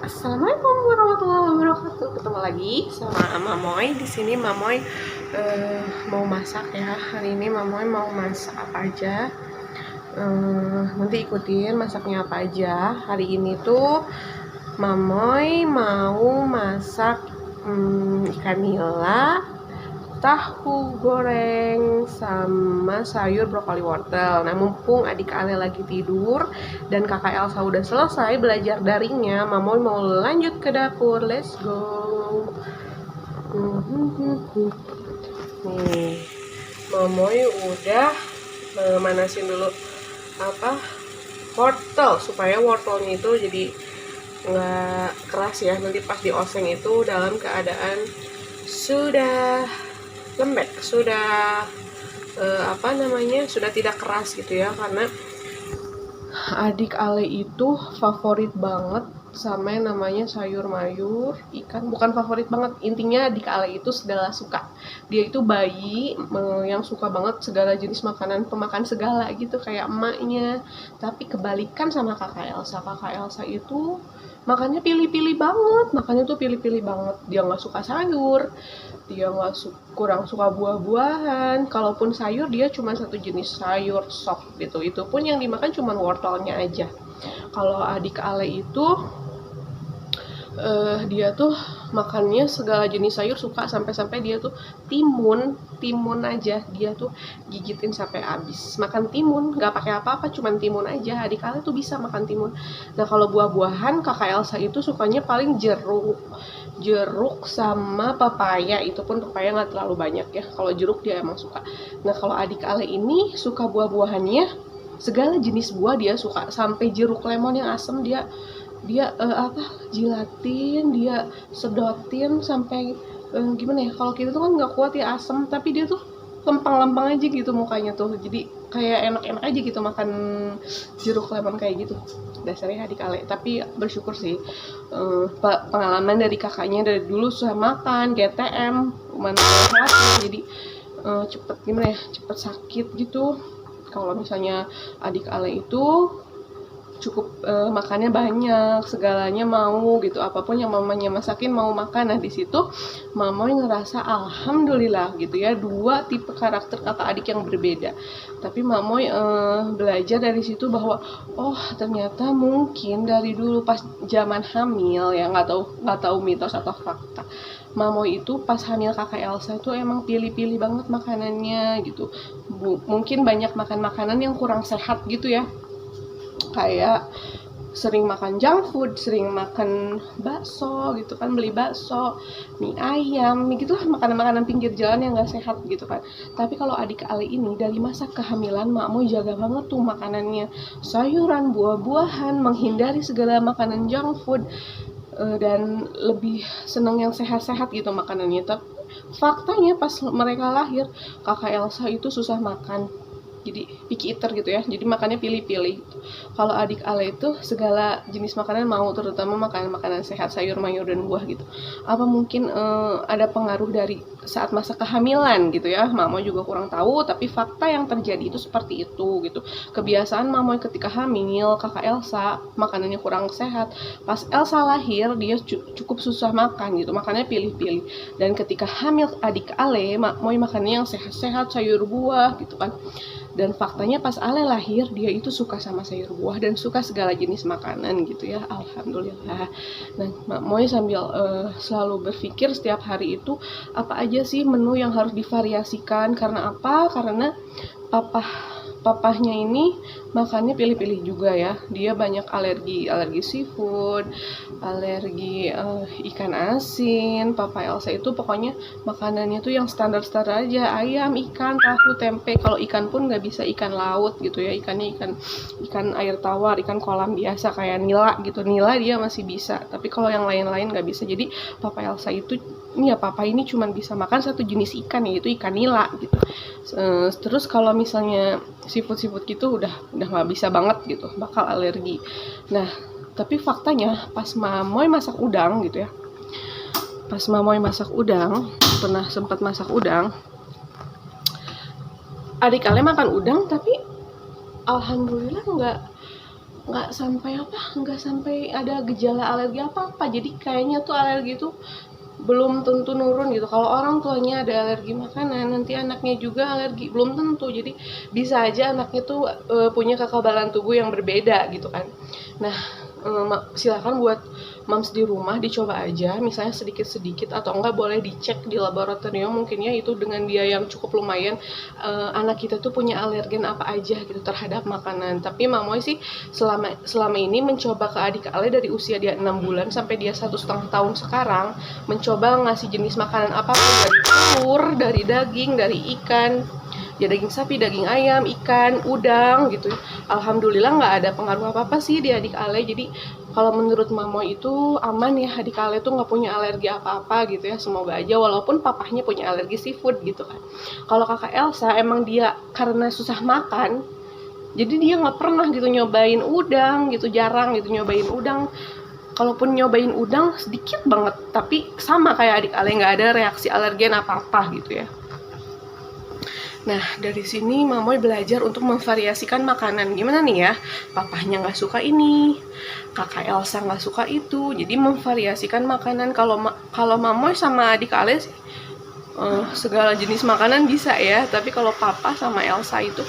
Assalamualaikum warahmatullahi wabarakatuh. Ketemu lagi sama Mamoy di sini. Mamoy mau masak ya. Hari ini Mamoy mau masak apa aja. Nanti ikutin masaknya apa aja. Hari ini tuh Mamoy mau masak ikan nila, tahu goreng, sama sayur brokoli wortel. Nah, mumpung adik Ale lagi tidur dan kakak Elsa udah selesai belajar daringnya, Mamoy mau lanjut ke dapur. Let's go. Nih, Mamoy udah manasin dulu wortel supaya wortelnya itu jadi nggak keras ya. Nanti pas dioseng itu dalam keadaan sudah lembek, sudah sudah tidak keras gitu ya, karena adik Ale itu favorit banget sama yang namanya sayur mayur ikan. Bukan favorit banget, intinya adik Ale itu segala suka. Dia itu bayi yang suka banget segala jenis makanan, pemakan segala gitu kayak emaknya. Tapi kebalikan sama kakak Elsa itu makannya pilih-pilih banget, makannya tuh pilih-pilih banget. Dia nggak suka sayur, dia kurang suka buah-buahan. Kalaupun sayur dia cuma satu jenis sayur, sop gitu. Itu pun yang dimakan cuma wortelnya aja. Kalau adik Ale itu dia tuh makannya segala jenis sayur suka, sampai dia tuh timun aja dia tuh gigitin sampai habis. Makan timun nggak pakai apa-apa, cuman timun aja. Adik Ale tuh bisa makan timun. Nah, kalau buah-buahan kakak Elsa itu sukanya paling jeruk sama papaya. Itu pun papaya nggak terlalu banyak ya. Kalau jeruk dia emang suka. Nah, kalau adik Ale ini suka buah-buahannya segala jenis buah dia suka, sampai jeruk lemon yang asam dia jilatin, dia sedotin sampai gimana ya, kalau kita tuh kan nggak kuat ya asam, tapi dia tuh lempang-lempang aja gitu mukanya tuh, jadi kayak enak-enak aja gitu makan jeruk lemon kayak gitu. Dasarnya adik Ale, tapi bersyukur sih pengalaman dari kakaknya dari dulu susah makan GTM mana sehat, jadi cepet sakit gitu. Kalau misalnya adik Ale itu cukup makannya banyak, segalanya mau gitu, apapun yang mamanya masakin mau makan. Nah, di situ Mamoy ngerasa alhamdulillah gitu ya, dua tipe karakter kakak adik yang berbeda. Tapi Mamoy belajar dari situ bahwa oh ternyata mungkin dari dulu pas zaman hamil ya, nggak tahu mitos atau fakta, Mamoy itu pas hamil kakak Elsa itu emang pilih-pilih banget makanannya gitu. Mungkin banyak makan makanan yang kurang sehat gitu ya, kayak sering makan junk food, sering makan bakso gitu kan, beli bakso, mie ayam, gitu lah, makanan-makanan pinggir jalan yang gak sehat gitu kan. Tapi kalau adik Ale ini dari masa kehamilan Mak mau jaga banget tuh makanannya, sayuran, buah-buahan, menghindari segala makanan junk food, dan lebih seneng yang sehat-sehat gitu makanannya. Tapi faktanya pas mereka lahir kakak Elsa itu susah makan, jadi picky eater gitu ya, jadi makannya pilih-pilih gitu. Kalau adik Ale itu segala jenis makanan mau, terutama makanan-makanan sehat, sayur mayur dan buah gitu. Apa mungkin ada pengaruh dari saat masa kehamilan gitu ya, Mama juga kurang tahu, tapi fakta yang terjadi itu seperti itu gitu. Kebiasaan Mama ketika hamil kakak Elsa makanannya kurang sehat, pas Elsa lahir dia cukup susah makan gitu, makannya pilih-pilih. Dan ketika hamil adik Ale Moy makannya yang sehat-sehat, sayur buah gitu kan. Dan faktanya pas Ale lahir dia itu suka sama sayur buah dan suka segala jenis makanan gitu ya, alhamdulillah. Nah, Mak Moy sambil selalu berpikir setiap hari itu apa aja sih menu yang harus divariasikan. Karena apa? Karena papahnya ini makannya pilih-pilih juga ya. Dia banyak alergi seafood, alergi ikan asin. Papa Elsa itu pokoknya makanannya tuh yang standar-standar aja, ayam, ikan, tahu, tempe. Kalau ikan pun nggak bisa ikan laut gitu ya, ikannya ikan air tawar, ikan kolam biasa kayak nila gitu. Nila dia masih bisa, tapi kalau yang lain-lain nggak bisa. Jadi Papa Elsa itu papa ini cuma bisa makan satu jenis ikan, yaitu ikan nila gitu. Terus kalau misalnya seafood gitu udah nggak bisa banget gitu, bakal alergi. Nah, tapi faktanya pas Mamoy masak udang gitu ya, pas Mamoy masak udang, pernah sempat masak udang, adik Ale makan udang tapi alhamdulillah nggak sampai ada gejala alergi apa-apa. Jadi kayaknya tuh alergi tuh belum tentu nurun gitu. Kalau orang tuanya ada alergi makanan, nanti anaknya juga alergi, belum tentu. Jadi bisa aja anaknya tuh punya kekebalan tubuh yang berbeda gitu kan. Nah, silakan buat moms di rumah dicoba aja, misalnya sedikit-sedikit, atau enggak boleh dicek di laboratorium mungkin ya, itu dengan biaya yang cukup lumayan, anak kita tuh punya alergen apa aja gitu terhadap makanan. Tapi Mamoy sih selama ini mencoba ke adik Ale dari usia dia 6 bulan sampai dia 1,5 tahun sekarang, mencoba ngasih jenis makanan apapun, dari telur, dari daging, dari ikan, ya daging sapi, daging ayam, ikan, udang gitu. Alhamdulillah nggak ada pengaruh apa-apa sih di adik Ale. Jadi kalau menurut Mamoy itu aman ya, adik Ale tuh nggak punya alergi apa-apa gitu ya, semoga aja, walaupun papahnya punya alergi seafood gitu kan. Kalau kakak Elsa emang dia karena susah makan, jadi dia nggak pernah gitu nyobain udang gitu, jarang gitu nyobain udang. Kalaupun nyobain udang sedikit banget, tapi sama kayak adik Ale, nggak ada reaksi alergen apa-apa gitu ya. Nah, dari sini Mamoy belajar untuk memvariasikan makanan. Gimana nih ya, papahnya nggak suka ini, kakak Elsa nggak suka itu, jadi memvariasikan makanan. Kalau Mamoy sama adik Ale sih, segala jenis makanan bisa ya, tapi kalau papa sama Elsa itu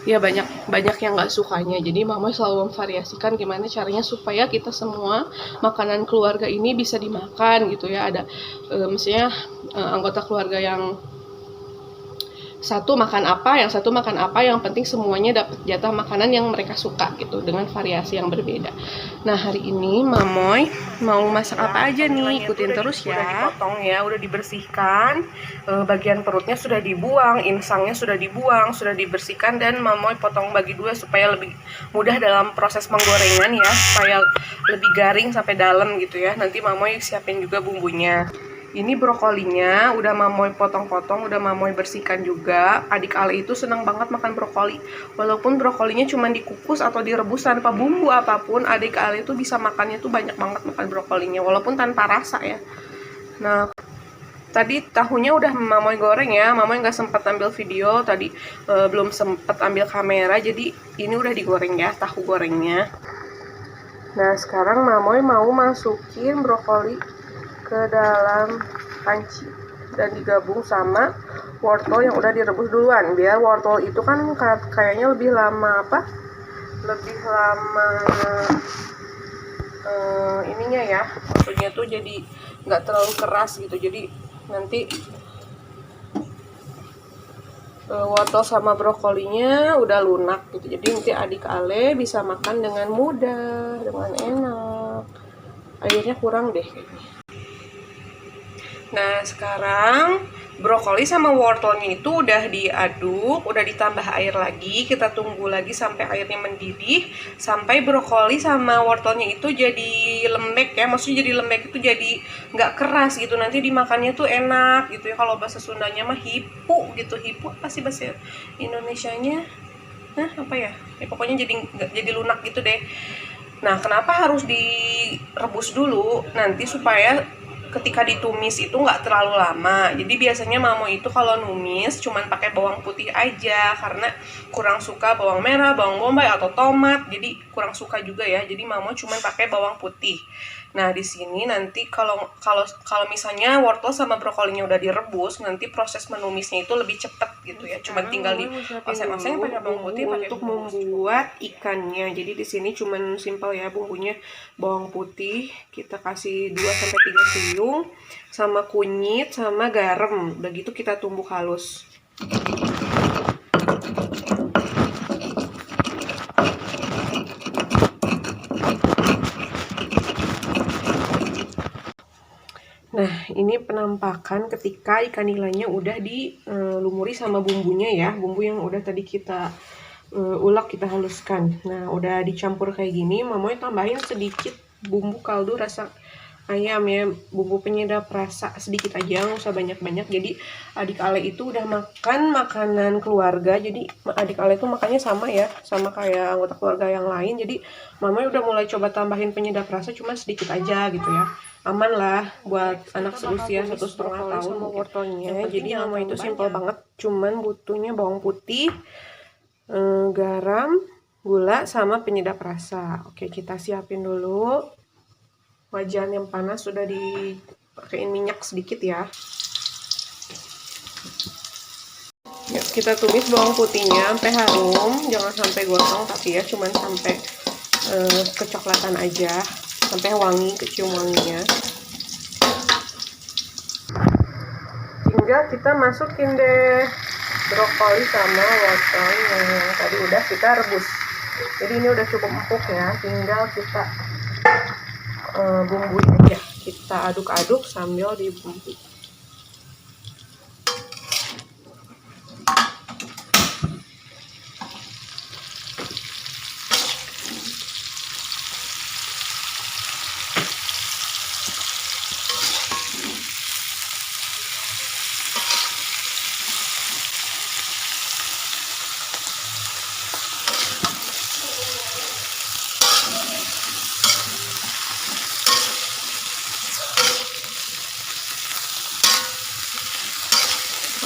ya banyak yang nggak sukanya. Jadi Mamoy selalu memvariasikan gimana caranya supaya kita semua makanan keluarga ini bisa dimakan gitu ya. Ada misalnya anggota keluarga yang satu makan apa, yang penting semuanya dapat jatah makanan yang mereka suka gitu, dengan variasi yang berbeda. Nah, hari ini Mamoy mau masak apa aja nih, ikutin terus ya. Udah dipotong ya, udah dibersihkan, bagian perutnya sudah dibuang, insangnya sudah dibuang, sudah dibersihkan, dan Mamoy potong bagi dua supaya lebih mudah dalam proses penggorengan ya, supaya lebih garing sampai dalam gitu ya. Nanti Mamoy siapin juga bumbunya. Ini brokolinya udah Mamoy potong-potong, udah Mamoy bersihkan juga. Adik Ale itu senang banget makan brokoli. Walaupun brokolinya cuma dikukus atau direbus tanpa bumbu apapun, adik Ale itu bisa makannya tuh banyak banget makan brokolinya, walaupun tanpa rasa ya. Nah, tadi tahunya udah Mamoy goreng ya. Mamoy nggak sempat ambil video tadi, belum sempat ambil kamera, jadi ini udah digoreng ya tahu gorengnya. Nah, sekarang Mamoy mau masukin brokoli ke dalam panci dan digabung sama wortel yang udah direbus duluan, biar wortel itu kan kayaknya lebih lama ininya ya, maksudnya tuh jadi nggak terlalu keras gitu, jadi nanti wortel sama brokolinya udah lunak gitu, jadi nanti adik Ale bisa makan dengan mudah, dengan enak. Airnya kurang deh kayaknya. Nah, sekarang brokoli sama wortelnya itu udah diaduk, udah ditambah air lagi. Kita tunggu lagi sampai airnya mendidih, sampai brokoli sama wortelnya itu jadi lembek ya. Maksudnya jadi lembek itu jadi nggak keras gitu. Nanti dimakannya tuh enak gitu ya. Kalau bahasa Sundanya mah hipu gitu. Hipu apa sih bahasa Indonesianya? Nah, apa ya? Ya pokoknya jadi lunak gitu deh. Nah, kenapa harus direbus dulu? Nanti supaya ketika ditumis itu nggak terlalu lama. Jadi biasanya Mamo itu kalau numis cuman pakai bawang putih aja, karena kurang suka bawang merah, bawang bombay atau tomat. Jadi kurang suka juga ya. Jadi Mamo cuman pakai bawang putih. Nah, di sini nanti kalau misalnya wortel sama brokolinya udah direbus, nanti proses menumisnya itu lebih cepet gitu ya. Cuman tinggal di oseng-oseng pakai bawang putih untuk membuat ikannya. Jadi di sini cuman simpel ya, bumbunya bawang putih, kita kasih 2 sampai 3 siung sama kunyit sama garam. Udah gitu kita tumbuk halus. Nah, ini penampakan ketika ikan nilainya udah dilumuri sama bumbunya ya. Bumbu yang udah tadi kita ulek, kita haluskan. Nah, udah dicampur kayak gini, Mamoy tambahin sedikit bumbu kaldu rasa ayam ya. Bumbu penyedap rasa sedikit aja, nggak usah banyak-banyak. Jadi adik Ale itu udah makan makanan keluarga. Jadi adik Ale itu makannya sama ya, sama kayak anggota keluarga yang lain. Jadi Mamoy udah mulai coba tambahin penyedap rasa, cuma sedikit aja gitu ya. Aman lah buat anak seusia 1,5 tahun sama wortelnya. Jadi Mama itu simpel banget, cuman butuhnya bawang putih, garam, gula sama penyedap rasa. Oke, kita siapin dulu. Wajan yang panas sudah dipakein minyak sedikit ya. Yuk, kita tumis bawang putihnya sampai harum, jangan sampai gosong tapi ya, cuman sampai kecoklatan aja, sampai wangi, kecium wanginya. Tinggal kita masukin deh brokoli sama wortel yang tadi udah kita rebus. Jadi ini udah cukup empuk ya, tinggal kita bumbuin aja. Kita aduk-aduk sambil dibumbui.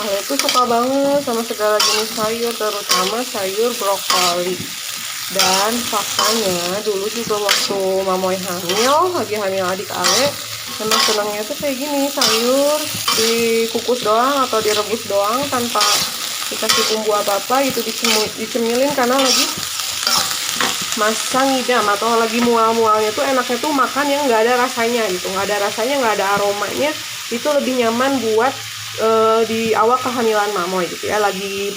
Ale tuh suka banget sama segala jenis sayur, terutama sayur brokoli. Dan faktanya dulu juga waktu Mamoy hamil, lagi hamil adik Ale, memang senangnya tuh kayak gini, sayur dikukus doang atau direbus doang tanpa dikasih bumbu apa-apa gitu, dicemilin karena lagi masa ngidam atau lagi mual-mualnya tuh enaknya tuh makan yang nggak ada rasanya gitu, nggak ada rasanya, nggak ada aromanya, itu lebih nyaman buat di awal kehamilan Mamoy gitu ya, lagi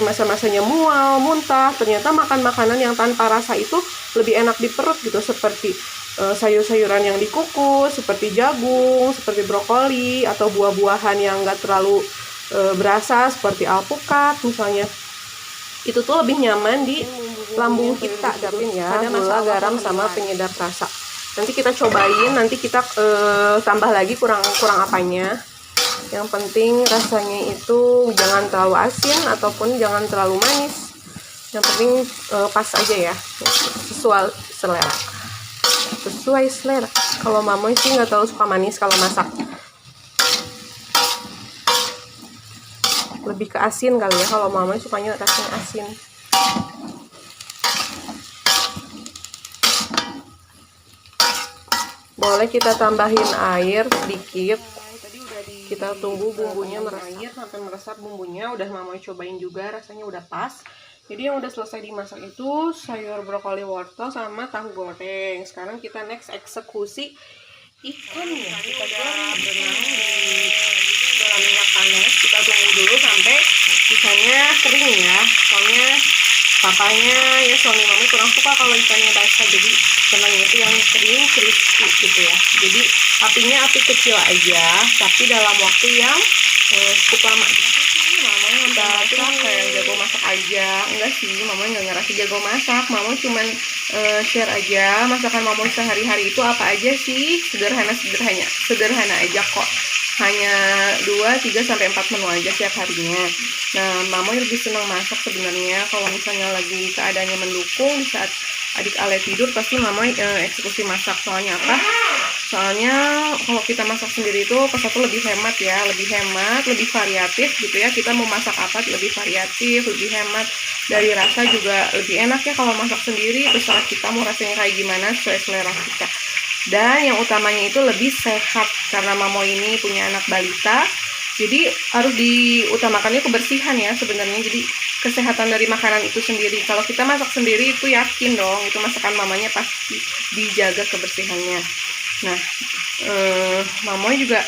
masa-masanya mual, muntah, ternyata makan makanan yang tanpa rasa itu lebih enak di perut gitu, seperti sayur-sayuran yang dikukus, seperti jagung, seperti brokoli, atau buah-buahan yang nggak terlalu berasa seperti alpukat misalnya. Itu tuh lebih nyaman di lambung kita, Gavin ya, gula, garam, sama penyedap rasa. Nanti kita cobain, nanti kita tambah lagi kurang apanya. Yang penting rasanya itu jangan terlalu asin ataupun jangan terlalu manis. Yang penting pas aja ya, sesuai selera. Sesuai selera. Kalau Mamoy sih nggak terlalu suka manis kalau masak. Lebih ke asin kali ya, kalau Mamoy sukanya rasanya asin. Boleh kita tambahin air sedikit. Kita tunggu bumbunya meresap sampai meresap bumbunya. Udah Mamoy cobain juga, rasanya udah pas. Jadi yang udah selesai dimasak itu sayur brokoli, wortel, sama tahu goreng. Sekarang kita next eksekusi ikannya. Kita berenang di dalam minyak panas. Kita tunggu dulu sampai ikannya kering ya. Soalnya papanya ya, suami Mamoy kurang suka kalau ikannya basah. Jadi senangnya itu yang kering, crispy gitu ya. Jadi apinya api kecil aja, tapi dalam waktu yang cukup lama. Mamoy udah kayak jago masak aja. Enggak sih, Mamoy nggak ngerasa jago masak. Mamoy cuman share aja masakan Mamoy sehari-hari itu apa aja sih. Sederhana aja kok. Hanya 2, 3, sampai 4 menu aja setiap harinya. Nah, Mamoy lebih senang masak sebenarnya kalau misalnya lagi keadaannya mendukung. Di saat adik Ale tidur pasti Mamoy eksekusi masak. Soalnya apa? Soalnya kalau kita masak sendiri itu satu lebih hemat ya, lebih variatif gitu ya. Kita mau masak apa lebih variatif, lebih hemat. Dari rasa juga lebih enak ya kalau masak sendiri. Terserah kita mau rasanya kayak gimana, sesuai selera kita. Dan yang utamanya itu lebih sehat, karena Mamoy ini punya anak balita, jadi harus diutamakannya kebersihan ya sebenarnya. Jadi kesehatan dari makanan itu sendiri, kalau kita masak sendiri itu yakin dong itu masakan mamanya pasti dijaga kebersihannya. Nah, Mamoy juga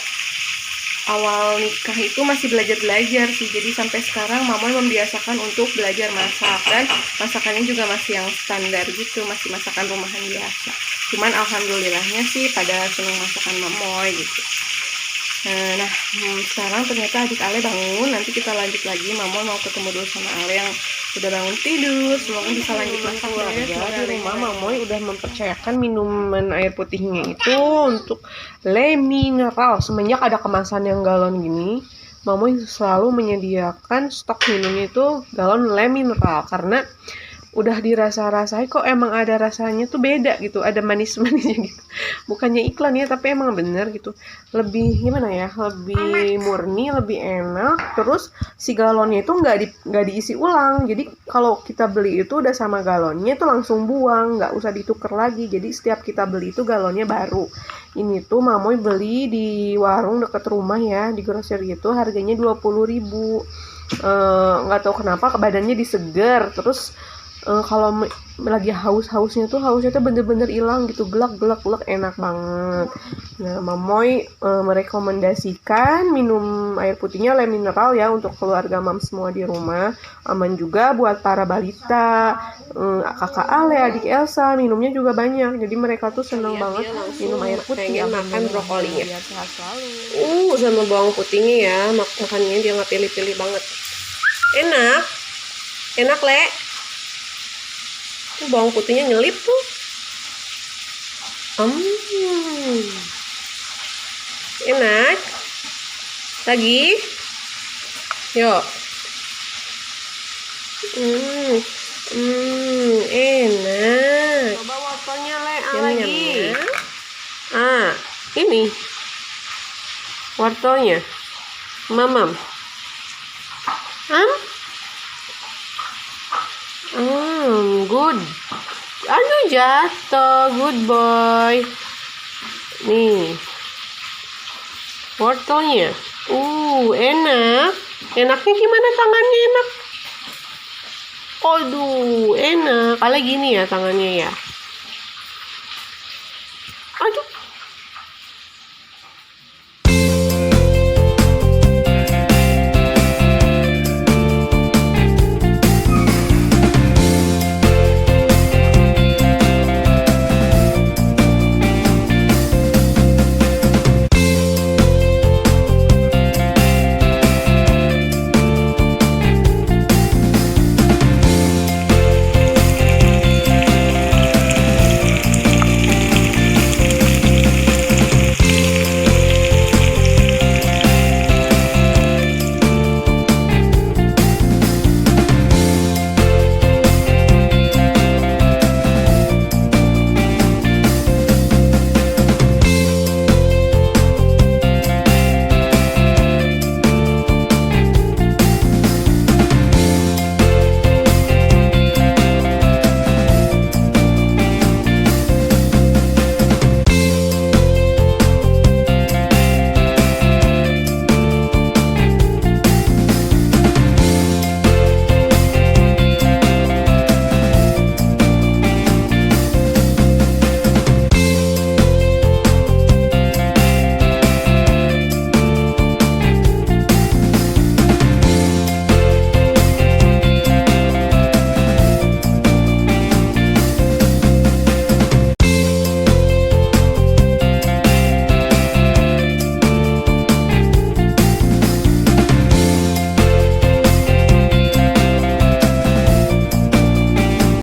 awal nikah itu masih belajar sih, jadi sampai sekarang Mamoy membiasakan untuk belajar masak, dan masakannya juga masih yang standar gitu, masih masakan rumahan biasa. Cuman alhamdulillahnya sih pada senang masakan Mamoy gitu. Nah, sekarang ternyata adik Ale bangun. Nanti kita lanjut lagi. Mamoy mau ketemu dulu sama Ale yang udah bangun tidur. Semoga bisa lanjut masak ya. Di rumah Mamoy udah mempercayakan minuman air putihnya itu untuk Le Mineral. Semenjak ada kemasan yang galon gini, Mamoy selalu menyediakan stok minumnya itu galon Le Mineral, karena udah dirasa-rasain kok emang ada rasanya tuh beda gitu, ada manis-manisnya gitu. Bukannya iklan ya, tapi emang bener gitu. Lebih gimana ya? Lebih murni, lebih enak. Terus si galonnya itu nggak diisi ulang. Jadi kalau kita beli itu udah sama galonnya itu langsung buang, nggak usah ditukar lagi. Jadi setiap kita beli itu galonnya baru. Ini tuh Mamoy beli di warung deket rumah ya, di grocery itu harganya 20.000. Nggak tahu kenapa badannya diseger. Terus kalau lagi hausnya tuh bener-bener hilang gitu, gelak enak banget. Nah, Mamoy merekomendasikan minum air putihnya Le Mineral ya untuk keluarga mam semua di rumah. Aman juga buat para balita, kakak Ale, adik Elsa, minumnya juga banyak. Jadi mereka tuh senang banget minum air putih. Pengen makan brokolinya. Sama bawang putihnya ya, makannya dia nggak pilih-pilih banget. Enak Le. Tuh bawang putihnya nyelip tuh. Enak. Lagi. Yuk. Enak. Coba wortelnya Le, lagi. Ini. Wortelnya. Mamam. Good. Aduh jatuh, good boy. Nih. Wortelnya. Enak. Enaknya gimana tangannya enak? Aduh, enak. Kalau gini ya tangannya ya. Aduh.